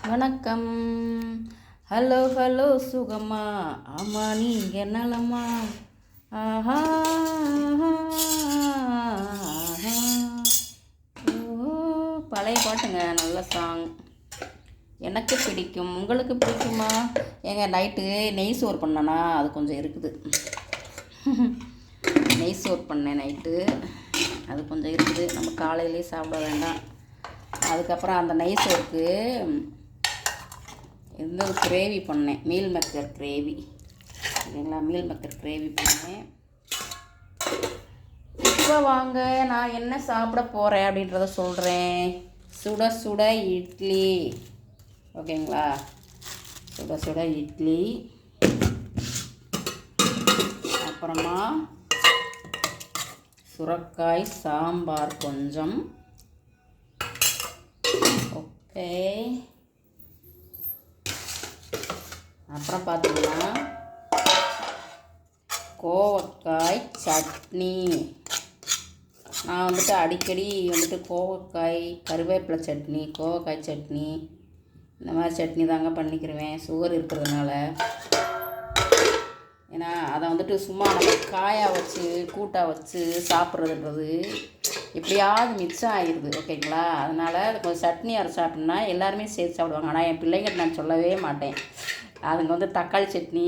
வணக்கம். Hello hello சுகமா, ஆமாம் நீங்கள் நலமா? ஆஹா ஆஹா, ஆஹா. ஓ, பழைய பாட்டுங்க, நல்ல சாங். எனக்கு பிடிக்கும், உங்களுக்கு பிடிக்குமா? ஏங்க நைட்டு நெய் சோறு பண்ணேன்னா அது கொஞ்சம் இருக்குது. நெய் சோறு பண்ணேன் நைட்டு, அது கொஞ்சம் இருக்குது. நம்ம காலையிலே சாப்பிட வேண்டாம். அதுக்கப்புறம் அந்த நெய் சோறுக்கு இந்த கிரேவி பண்ணேன், மீல் மேக்கர் கிரேவி. சரிங்களா, மீல் மேக்கர் கிரேவி பண்ணேன். இப்போ வாங்க நான் என்ன சாப்பிட போகிறேன் அப்படின்றத சொல்கிறேன். சுட சுட இட்லி. ஓகேங்களா, சுட சுட இட்லி. அப்புறமா சுரக்காய் சாம்பார் கொஞ்சம். ஓகே. அப்புறம் பார்த்தீங்கன்னா கோவக்காய் சட்னி. நான் வந்துட்டு அடிக்கடி வந்துட்டு கோவக்காய் கருவேப்பிலை சட்னி, கோவக்காய் சட்னி, இந்த மாதிரி சட்னி தாங்க பண்ணிக்கிடுவேன் சுகர் இருக்கிறதுனால. ஏன்னா அதை வந்துட்டு சும்மா நம்ம காயாக வச்சு கூட்டாக வச்சு சாப்பிட்றதுன்றது எப்படியாவது மிச்சம் ஆகிடுது. ஓகேங்களா, அதனால் கொஞ்சம் சட்னி அரைச்சா அப்படின்னா எல்லாருமே சேர்த்து சாப்பிடுவாங்க. ஆனால் என் பிள்ளைங்கிட்ட நான் சொல்லவே மாட்டேன். அதுங்க வந்து தக்காளி சட்னி,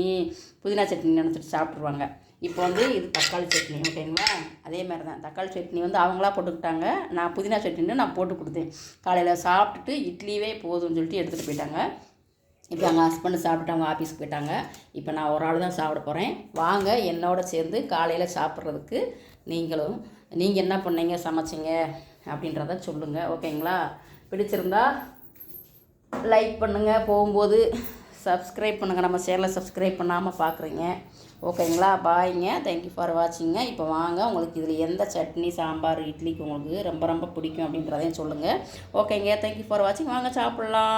புதினா சட்னி நினச்சிட்டு சாப்பிட்ருவாங்க. இப்போ வந்து இது தக்காளி சட்னி. ஓகேங்களா, அதே மாதிரி தான் தக்காளி சட்னி வந்து அவங்களா போட்டுக்கிட்டாங்க. நான் புதினா சட்னின்னு நான் போட்டு கொடுத்தேன். காலையில் சாப்பிட்டுட்டு இட்லியே போதும்னு சொல்லிட்டு எடுத்துகிட்டு போயிட்டாங்க. இப்போ அவங்க ஹஸ்பண்டு சாப்பிட்டு அவங்க ஆஃபீஸ்க்கு போயிட்டாங்க. இப்போ நான் ஒரு ஆள் தான் சாப்பிட போகிறேன். வாங்க என்னோட சேர்ந்து காலையில் சாப்பிட்றதுக்கு நீங்கள் என்ன பண்ணீங்க, சமைச்சிங்க அப்படின்றத சொல்லுங்கள். ஓகேங்களா, பிடிச்சிருந்தா லைக் பண்ணுங்கள், போகும்போது சப்ஸ்கிரைப் பண்ணுங்கள். நம்ம சேனலை சப்ஸ்கிரைப் பண்ணாமல் பார்க்குறீங்க. ஓகேங்களா, பாய்ங்க, தேங்க்யூ ஃபார் வாட்சிங்க. இப்போ வாங்க, உங்களுக்கு இதில் எந்த சட்னி சாம்பார் இட்லிக்கு உங்களுக்கு ரொம்ப ரொம்ப பிடிக்கும் அப்படின்றதையும் சொல்லுங்கள். ஓகேங்க, தேங்க்யூ ஃபார் வாட்சிங். வாங்க சாப்பிட்லாம்.